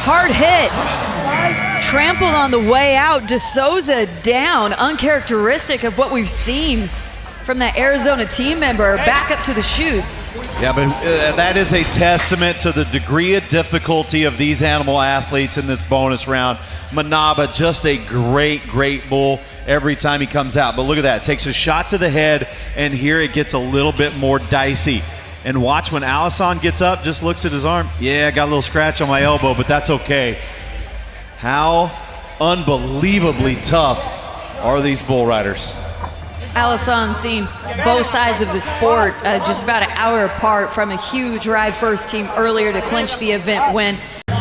Hard hit. Trampled on the way out. DeSouza down. Uncharacteristic of what we've seen from that Arizona team member. Back up to the chutes. Yeah, but that is a testament to the degree of difficulty of these animal athletes in this bonus round. Manaba, just a great bull every time he comes out. But look at that. Takes a shot to the head, and here it gets a little bit more dicey. And watch when Alisson gets up, just looks at his arm. Yeah, I got a little scratch on my elbow, but that's okay. How unbelievably tough are these bull riders? Alisson seen both sides of the sport just about an hour apart from a huge ride first team earlier to clinch the event win.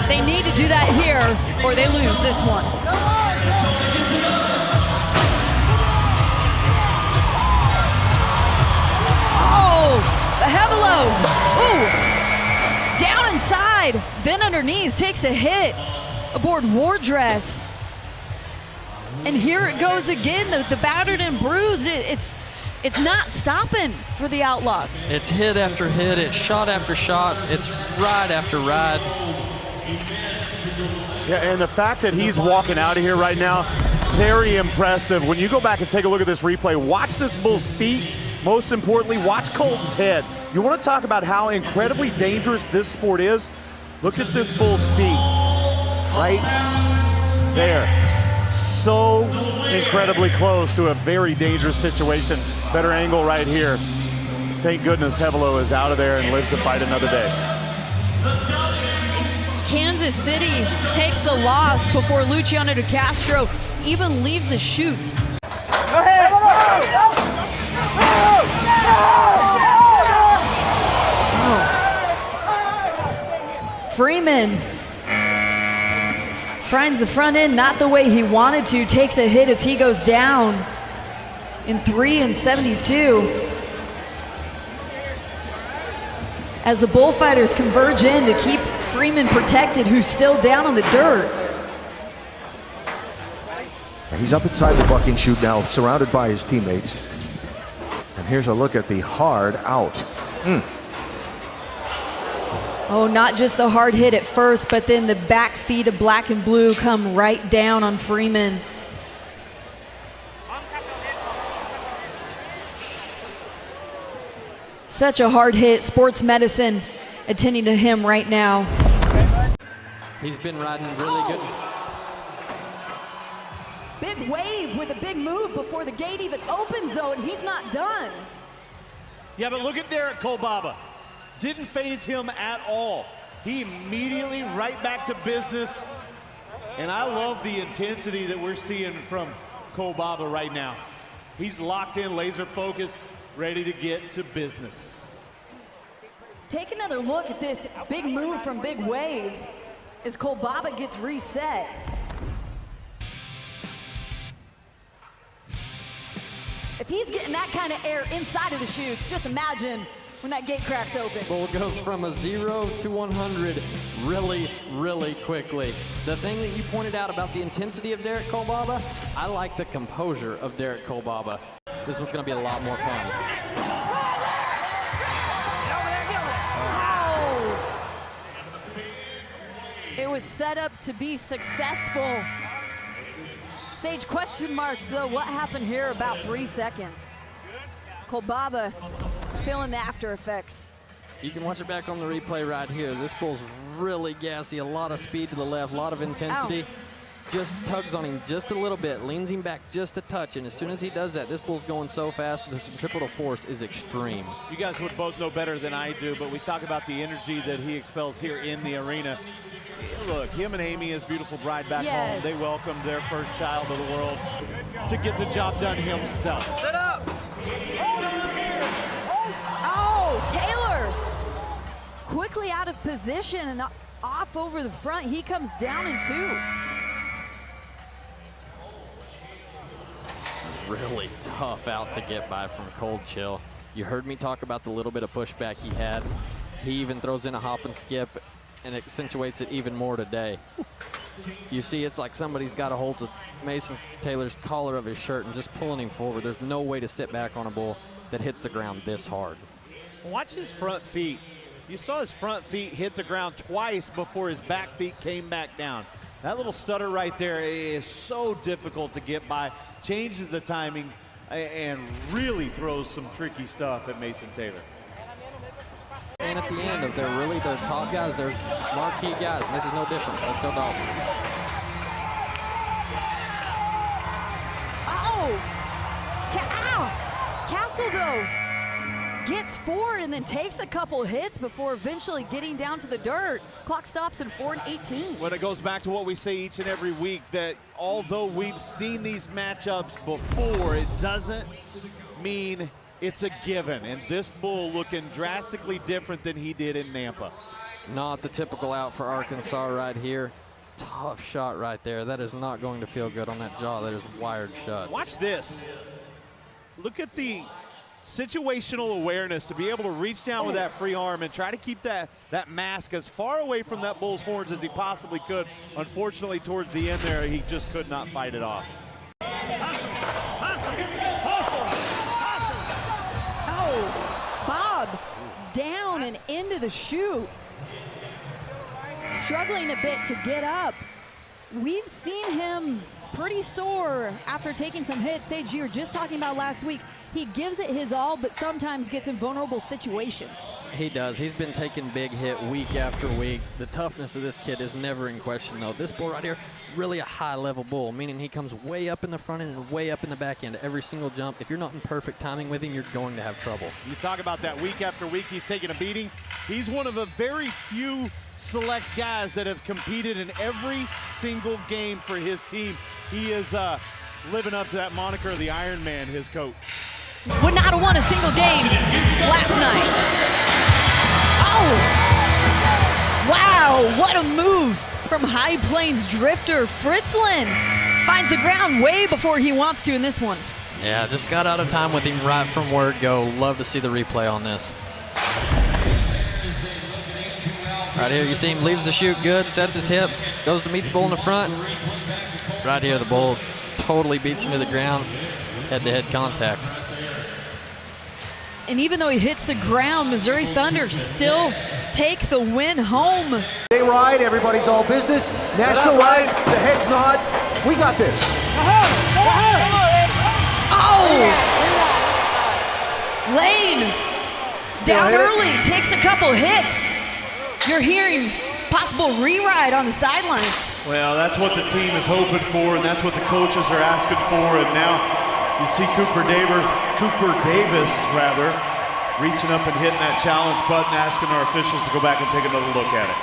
They need to do that here or they lose this one. Oh, the Hevelo. Ooh, down inside, then underneath, takes a hit aboard Wardress. And here it goes again, the battered and bruised. It's not stopping for the Outlaws. It's hit after hit, it's shot after shot, it's ride after ride. Yeah, and the fact that he's walking out of here right now, very impressive. When you go back and take a look at this replay, watch this bull's feet. Most importantly, watch Colton's head. You want to talk about how incredibly dangerous this sport is? Look at this bull's feet, right there. So incredibly close to a very dangerous situation. Better angle right here. Thank goodness Hevelo is out of there and lives to fight another day. Kansas City takes the loss before Luciano De Castro even leaves the chutes. Go ahead. Freeman finds the front end not the way he wanted to, takes a hit as he goes down in 3:72. As the bullfighters converge in to keep Freeman protected, who's still down on the dirt. He's up inside the bucking chute now, surrounded by his teammates. And here's a look at the hard out. Oh, not just the hard hit at first, but then the back feet of Black and Blue come right down on Freeman. Such a hard hit. Sports medicine attending to him right now. He's been riding really good. Big wave with a big move before the gate even opens, though, and he's not done. Yeah, but look at Derek Kolbaba. Didn't phase him at all. He immediately right back to business. And I love the intensity that we're seeing from Kolbaba right now. He's locked in, laser focused, ready to get to business. Take another look at this big move from Big Wave as Kolbaba gets reset. If he's getting that kind of air inside of the chutes, just imagine when that gate cracks open. Bull goes from a 0 to 100 really quickly. The thing that you pointed out about the intensity of Derek Kolbaba, I like the composure of Derek Kolbaba. This one's gonna be a lot more fun. It was set up to be successful. Sage question marks though, what happened here about 3 seconds? Kolbaba feeling the after effects. You can watch it back on the replay right here. This bull's really gassy, a lot of speed to the left, a lot of intensity. Just tugs on him just a little bit, leans him back just a touch, and as soon as he does that, this bull's going so fast, the centripetal force is extreme. You guys would both know better than I do, but we talk about the energy that he expels here in the arena. Look, him and Amy, his beautiful bride back home, they welcomed their first child of the world to get the job done himself. Set up. Oh, Taylor quickly out of position and off over the front. He comes down in 2. Really tough out to get by from Cold Chill. You heard me talk about the little bit of pushback he had. He even throws in a hop and skip and accentuates it even more today. You see, it's like somebody's got a hold of Mason Taylor's collar of his shirt and just pulling him forward. There's no way to sit back on a bull that hits the ground this hard. Watch his front feet. You saw his front feet hit the ground twice before his back feet came back down. That little stutter right there is so difficult to get by. Changes the timing and really throws some tricky stuff at Mason Taylor. And at the end, if they're really the top guys, they're marquee guys. And this is no different. Let's go Dolphins. Castle, though, gets forward and then takes a couple hits before eventually getting down to the dirt. Clock stops at 4:18. Well, it goes back to what we say each and every week, that although we've seen these matchups before, it doesn't mean it's a given. And this bull looking drastically different than he did in Nampa. Not the typical out for Arkansas right here. Tough shot right there. That is not going to feel good on that jaw. That is wired shut. Watch this. Look at the situational awareness to be able to reach down with that free arm and try to keep that mask as far away from that bull's horns as he possibly could. Unfortunately, towards the end there, he just could not fight it off. Oh, Bob down and into the chute. Struggling a bit to get up. We've seen him pretty sore after taking some hits. Sage, you were just talking about last week. He gives it his all, but sometimes gets in vulnerable situations. He does. He's been taking big hit week after week. The toughness of this kid is never in question, though. This bull right here, really a high-level bull, meaning he comes way up in the front end and way up in the back end every single jump. If you're not in perfect timing with him, you're going to have trouble. You talk about that week after week, he's taking a beating. He's one of a very few select guys that have competed in every single game for his team. He is living up to that moniker of the Iron Man, his coach. Would not have won a single game last night. Oh! Wow, what a move from High Plains drifter Fritzlin. Finds the ground way before he wants to in this one. Yeah, just got out of time with him right from word go. Love to see the replay on this. Right here, you see him leaves the chute good, sets his hips, goes to meet the bull in the front. Right here, the bull totally beats him to the ground. Head-to-head contacts. And even though he hits the ground, Missouri Thunder still take the win home. They ride, everybody's all business. National ride, the heads nod. We got this. Oh! Lane down early, takes a couple hits. You're hearing possible re-ride on the sidelines. Well, that's what the team is hoping for, and that's what the coaches are asking for. And now you see Cooper Davis, reaching up and hitting that challenge button, asking our officials to go back and take another look at it.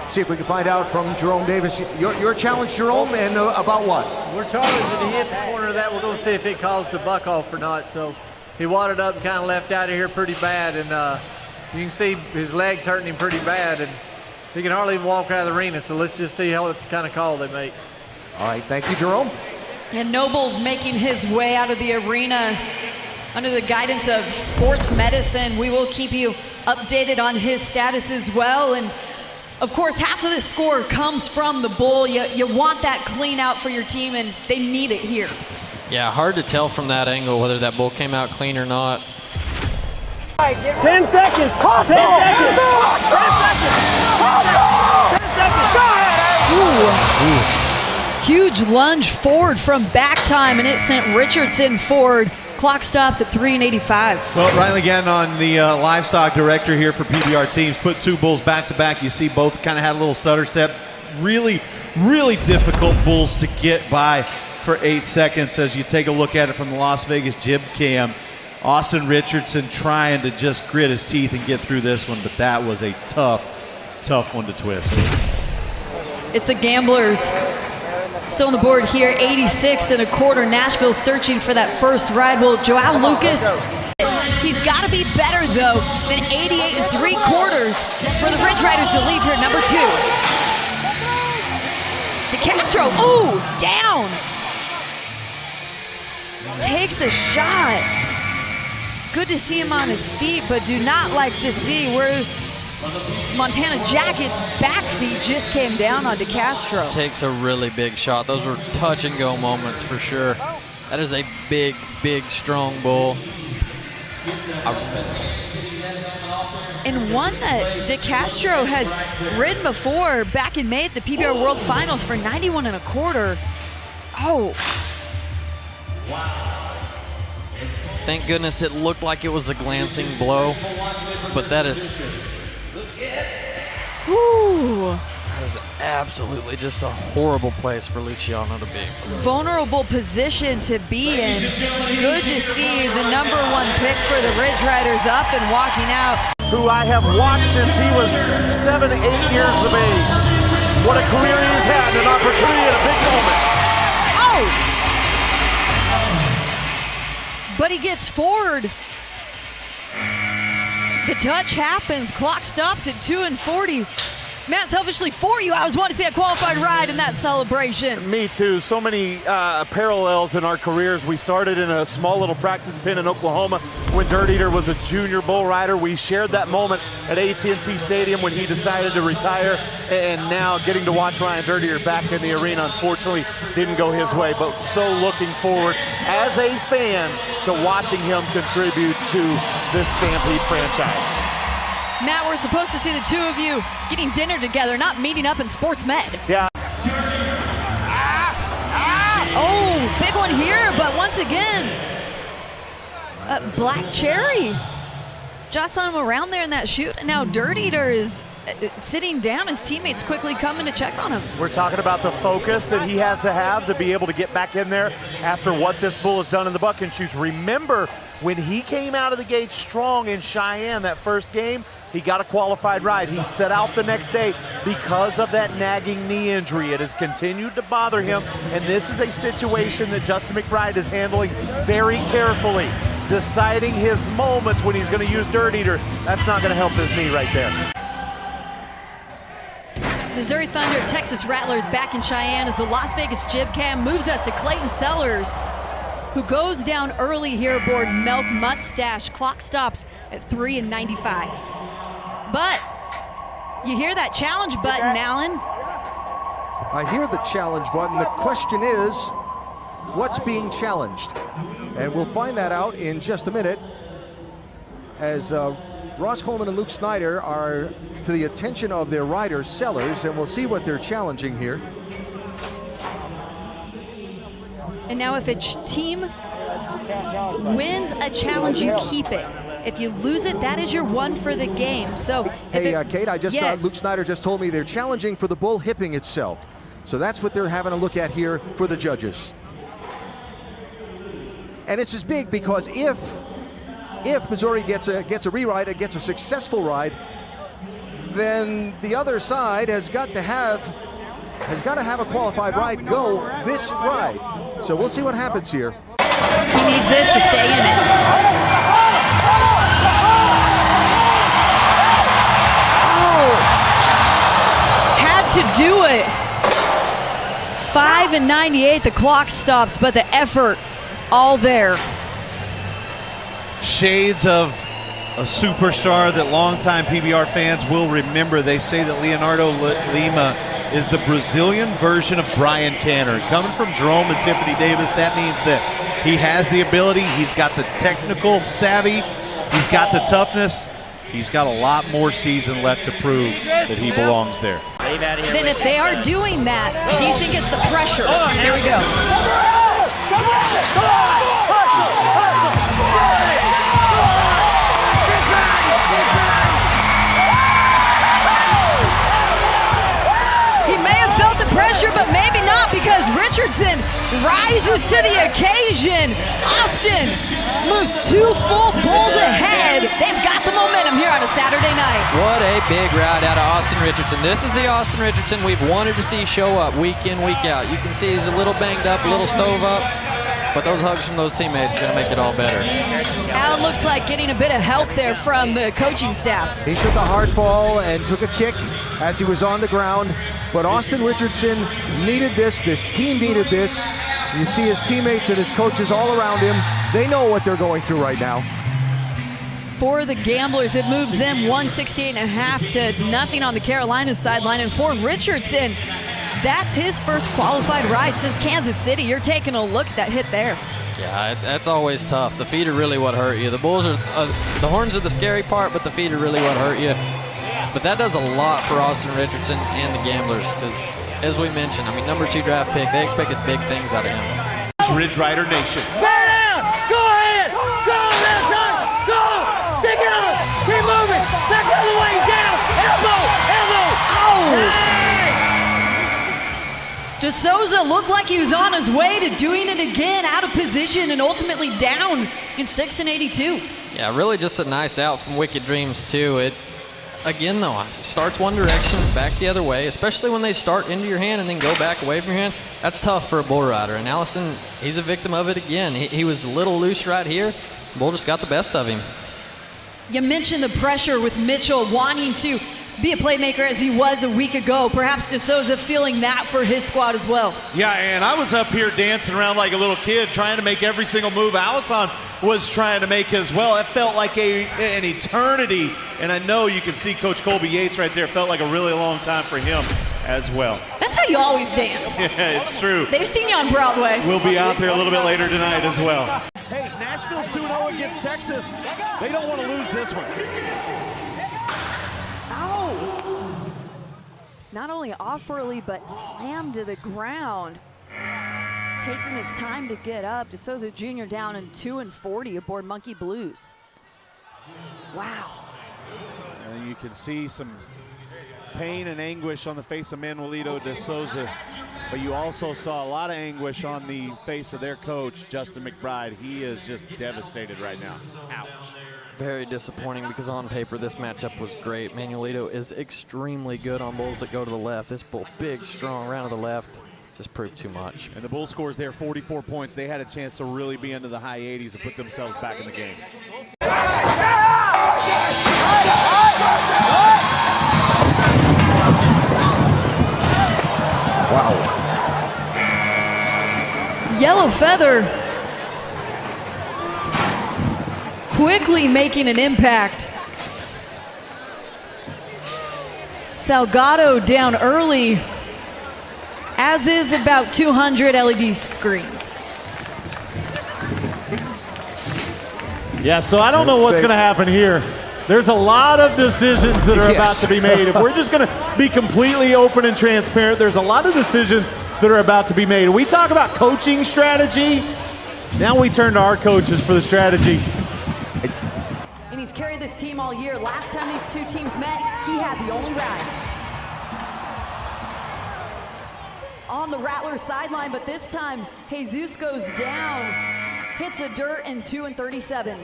See if we can find out from Jerome Davis. Your challenge, Jerome, and about what? We're challenging to hit the corner of that. We're going to see if it caused the buck off or not. So he wadded up and kind of left out of here pretty bad, and you can see his legs hurting him pretty bad, and he can hardly even walk out of the arena. So let's just see what kind of call they make. All right, thank you, Jerome. And Noble's making his way out of the arena under the guidance of sports medicine. We will keep you updated on his status as well. And of course, half of this score comes from the bull. You want that clean out for your team, and they need it here. Yeah, hard to tell from that angle whether that bull came out clean or not. 10 seconds. 10 seconds. 10 seconds. 10 seconds. Ooh. Huge lunge forward from back time, and it sent Richardson forward. Clock stops at 3:85. Well, Riley Gannon on the livestock director here for PBR teams. Put two bulls back to back. You see both kind of had a little stutter step. Really, really difficult bulls to get by for 8 seconds as you take a look at it from the Las Vegas jib cam. Austin Richardson trying to just grit his teeth and get through this one, but that was a tough one to twist. It's the Gamblers still on the board here, 86 1/4. Nashville searching for that first ride. Well, Joao Lucas, he's got to be better, though, than 88 3/4 for the Ridge Riders to leave here, number 2. DeCastro, ooh, down. Takes a shot. Good to see him on his feet, but do not like to see where Montana Jacket's back feet just came down on DeCastro. Takes a really big shot. Those were touch and go moments for sure. That is a big, strong bull. and one that DeCastro has ridden before back in May at the PBR World Finals for 91.25. Oh. Thank goodness it looked like it was a glancing blow, but that is absolutely just a horrible place for Luciano to be. Vulnerable position to be in. Good to see the #1 pick for the Ridge Riders up and walking out. Who I have watched since he was 7, 8 years of age. What a career he's had, an opportunity at a big moment. Oh! But he gets forward. The touch happens. Clock stops at 2:40. Matt, selfishly for you, I was wanting to see a qualified ride in that celebration. Me too. So many parallels in our careers. We started in a small little practice pen in Oklahoma when Dirt Eater was a junior bull rider. We shared that moment at AT&T Stadium when he decided to retire, and now getting to watch Ryan Dirt Eater back in the arena, unfortunately, didn't go his way, but so looking forward as a fan to watching him contribute to this Stampede franchise. Matt, we're supposed to see the two of you getting dinner together, not meeting up in Sports Med. Yeah. Oh, big one here, but once again, Black Cherry jostling him around there in that shoot, and now Dirt Eater is sitting down. His teammates quickly coming to check on him. We're talking about the focus that he has to be able to get back in there after what this bull has done in the buck and shoots. Remember, when he came out of the gate strong in Cheyenne that first game, he got a qualified ride. He set out the next day because of that nagging knee injury. It has continued to bother him, and this is a situation that Justin McBride is handling very carefully, deciding his moments when he's going to use Dirt Eater. That's not going to help his knee right there. Missouri Thunder, Texas Rattlers back in Cheyenne as the Las Vegas Jib Cam moves us to Clayton Sellers, who goes down early here aboard Milk Mustache. Clock stops at 3:95. But you hear that challenge button, Alan. I hear the challenge button. The question is, what's being challenged? And we'll find that out in just a minute as Ross Coleman and Luke Snyder are to the attention of their riders, Sellers, and we'll see what they're challenging here. And now if a team wins a challenge, you keep it. If you lose it, that is your one for the game. So, hey, Kate, I just saw Luke Snyder just told me they're challenging for the bull hipping itself. So that's what they're having a look at here for the judges. And it's as big because if Missouri gets a re-ride, it gets a successful ride, then the other side has got to have a qualified ride go this ride. So we'll see what happens here. He needs this to stay in it. Oh, had to do it. 5:98, the clock stops, but the effort all there. Shades of a superstar that longtime PBR fans will remember. They say that Leonardo Lima is the Brazilian version of Brian Canner. Coming from Jerome and Tiffany Davis, that means that he has the ability, he's got the technical savvy, he's got the toughness, he's got a lot more season left to prove that he belongs there. Then if they are doing that, do you think it's the pressure? There we go. Pressure, but maybe not, because Richardson rises to the occasion. Austin moves 2 full bulls ahead. They've got the momentum here on a Saturday night. What a big ride out of Austin Richardson. This is the Austin Richardson we've wanted to see show up week in, week out. You can see he's a little banged up, a little stove up, but those hugs from those teammates are going to make it all better. Alan looks like getting a bit of help there from the coaching staff. He took a hard fall and took a kick as he was on the ground. But Austin Richardson needed this. This team needed this. You see his teammates and his coaches all around him. They know what they're going through right now. For the Gamblers, it moves them 168.5 to nothing on the Carolinas sideline. And for Richardson, that's his first qualified ride since Kansas City. You're taking a look at that hit there. Yeah, that's always tough. The feet are really what hurt you. The bulls are, the horns are the scary part, but the feet are really what hurt you. But that does a lot for Austin Richardson and the Gamblers because, as we mentioned, I mean, #2 draft pick, they expected big things out of him. Ridge Rider Nation. Go down! Go ahead! Go left arm! Go! Stick it on! Keep moving! Back the other way! Down! Elbow! Elbow! Oh! De Souza looked like he was on his way to doing it again, out of position and ultimately down in 6 and 82. Yeah, really just a nice out from Wicked Dreams too. It again though, it starts one direction, back the other way, especially when they start into your hand and then go back away from your hand. That's tough for a bull rider. And Allison, he's a victim of it again. He was a little loose right here. Bull just got the best of him. You mentioned the pressure with Mitchell wanting to be a playmaker as he was a week ago. Perhaps De Souza feeling that for his squad as well. Yeah, and I was up here dancing around like a little kid trying to make every single move Allison was trying to make as well. It felt like an eternity, and I know you can see Coach Colby Yates right there. It felt like a really long time for him as well. That's how you always dance. Yeah, it's true. They've seen you on Broadway. We'll be out there a little bit later tonight as well. Hey, Nashville's 2-0 against Texas. They don't want to lose this one. Ow! Not only off early, but slammed to the ground. Taking his time to get up. De Souza Jr. down in 2 and 40 aboard Monkey Blues. Wow. And you can see some pain and anguish on the face of Manuelito De Souza, but you also saw a lot of anguish on the face of their coach, Justin McBride. He is just devastated right now. Ouch. Very disappointing because on paper this matchup was great. Manuelito is extremely good on bulls that go to the left. This bull, big, strong, round to the left, just proved too much. And the bull scores there 44 points. They had a chance to really be into the high 80s and put themselves back in the game. Wow. Yellow Feather quickly making an impact. Salgado down early, as is about 200 LED screens. Yeah, so I don't know what's going to happen here. There's a lot of decisions that are about to be made. If we're just going to be completely open and transparent, there's a lot of decisions that are about to be made. We talk about coaching strategy. Now we turn to our coaches for the strategy. And he's carried this team all year. Last time these two teams met, he had the only ride. On the Rattler sideline, but this time Jesus goes down, hits the dirt in 2 and 37.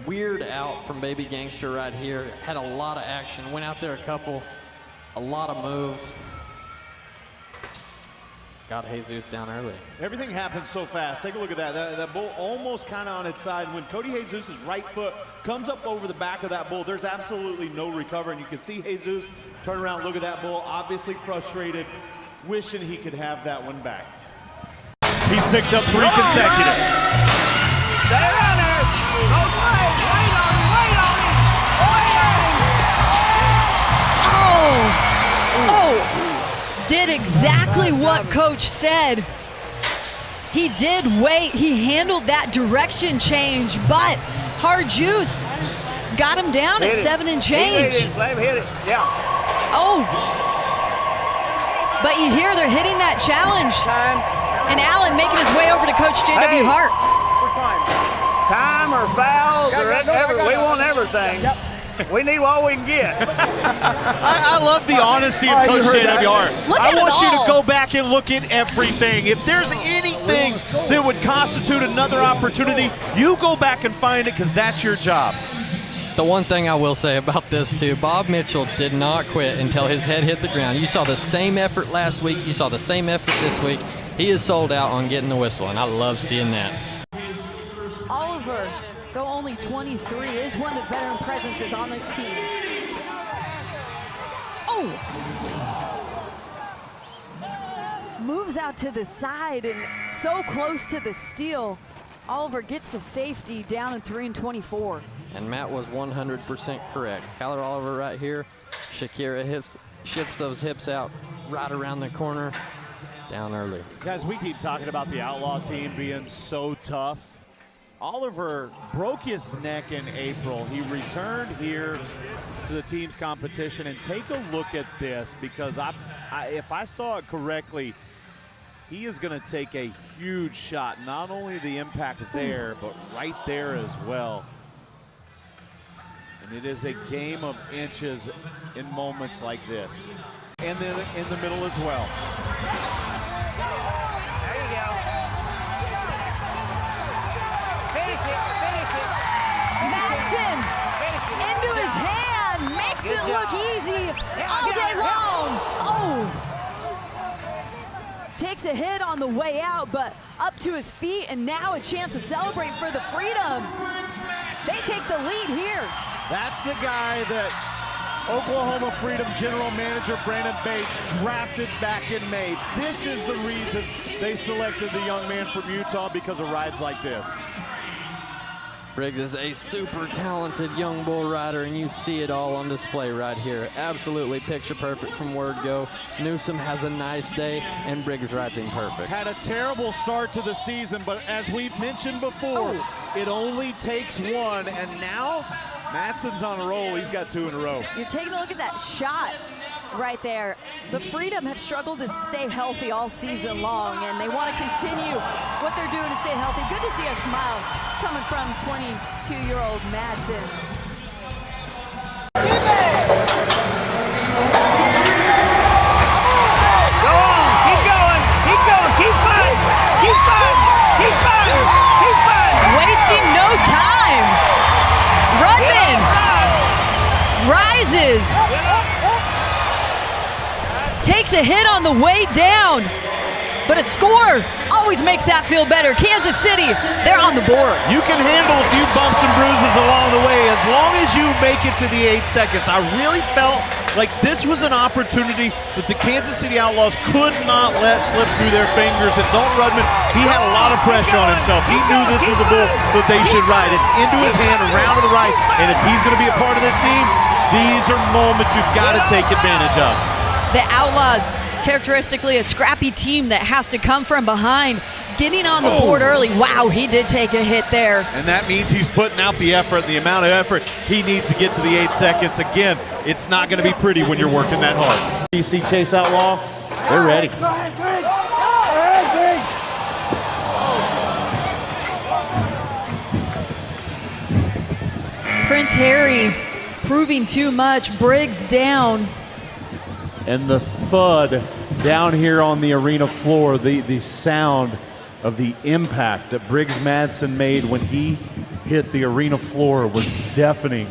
Weird out from Baby Gangster right here. Had a lot of action. Went out there a lot of moves. Got Jesus down early. Everything happens so fast. Take a look at that. That bull almost kind of on its side. When Cody Jesus' right foot comes up over the back of that bull, there's absolutely no recovering. You can see Jesus turn around, look at that bull, obviously frustrated, wishing he could have that one back. He's picked up 3 consecutive. Stay around there. Go play. Wait on him. Wait on him. Wait on him. Oh, did exactly what Coach said. He did wait. He handled that direction change, but Hard Juice got him down at 7 and change. Let him hit it. Yeah. Oh, but you hear they're hitting that challenge. Time. And Allen making his way over to Coach J.W. Hart. Time or fouls or we want everything. We need what we can get. I love the honesty of Coach J.W. Hart. I want you to go back and look at everything. If there's anything that would constitute another opportunity, you go back and find it because that's your job. The one thing I will say about this too, Bob Mitchell did not quit until his head hit the ground. You saw the same effort last week. You saw the same effort this week. He is sold out on getting the whistle, and I love seeing that. Oliver, though only 23, is one of the veteran presences on this team. Oh! Moves out to the side and so close to the steal. Oliver gets to safety down in 3 and 24. And Matt was 100% correct. Kyler Oliver right here. Shakira shifts those hips out right around the corner. down early. Guys, we keep talking about the Outlaw team being so tough. Oliver broke his neck in April. He returned here to the team's competition, and take a look at this, because if I saw it correctly, he is going to take a huge shot. Not only the impact there, but right there as well. And it is a game of inches in moments like this. And then in the middle as well. There you go. Finish it. Madsen into his hand, makes it look easy all day long. Oh! Takes a hit on the way out, but up to his feet, and now a chance to celebrate for the freedom. They take the lead here. That's the guy that Oklahoma Freedom General Manager Brandon Bates drafted back in May. This is the reason they selected the young man from Utah, because of rides like this. Briggs is a super talented young bull rider, and you see it all on display right here. Absolutely picture perfect from word go. Newsom has a nice day, and Briggs rides him perfect. Had a terrible start to the season, but as we've mentioned before, it only takes one, and now Madsen's on a roll. He's got 2 in a row. You're taking a look at that shot right there. The Freedom have struggled to stay healthy all season long, and they want to continue what they're doing to stay healthy. Good to see a smile coming from 22-year-old Madsen. Go on. Keep going. Keep fighting. Wasting no time. Rudman rises. Takes a hit on the way down, but a score always makes that feel better. Kansas City, they're on the board. You can handle a few bumps and bruises along the way as long as you make it to the 8 seconds. I really felt like this was an opportunity that the Kansas City Outlaws could not let slip through their fingers. And Dalton Rudman, he had a lot of pressure on himself. He knew this was a bull that they should ride. It's into his hand, around to the right, and if he's going to be a part of this team, these are moments you've got to take advantage of. The Outlaws, characteristically a scrappy team that has to come from behind, getting on the board early. Wow, he did take a hit there. And that means he's putting out the effort, the amount of effort he needs to get to the 8 seconds. Again, it's not going to be pretty when you're working that hard. You see Chase Outlaw, they're ready. Prince Harry proving too much. Briggs down. And the thud down here on the arena floor, the sound of the impact that Briggs Madsen made when he hit the arena floor was deafening.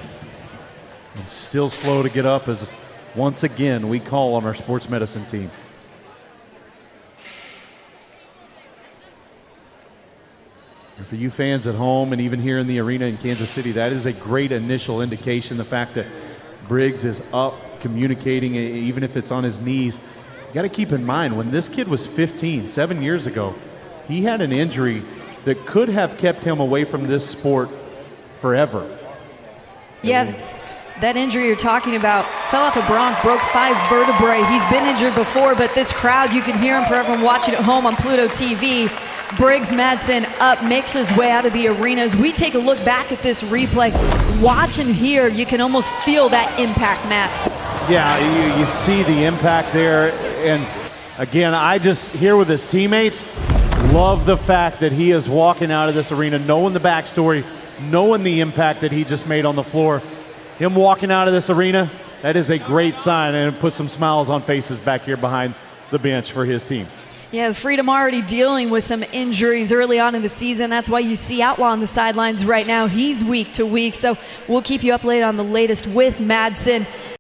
And still slow to get up, as once again we call on our sports medicine team. And for you fans at home and even here in the arena in Kansas City, that is a great initial indication. The fact that Briggs is up, communicating, even if it's on his knees. You got to keep in mind, when this kid was 15, 7 years ago, he had an injury that could have kept him away from this sport forever. Yeah, that injury you're talking about, fell off a bronc, broke 5 vertebrae. He's been injured before, but this crowd, you can hear him for everyone watching at home on Pluto TV. Briggs Madsen up, makes his way out of the arena. As we take a look back at this replay, watch and hear, you can almost feel that impact, Matt. Yeah, you see the impact there. And again, I just, here with his teammates, love the fact that he is walking out of this arena, knowing the backstory, knowing the impact that he just made on the floor. Him walking out of this arena, that is a great sign, and it puts some smiles on faces back here behind the bench for his team. Yeah, the Freedom already dealing with some injuries early on in the season. That's why you see Outlaw on the sidelines right now. He's week to week, so we'll keep you up late on the latest with Madsen.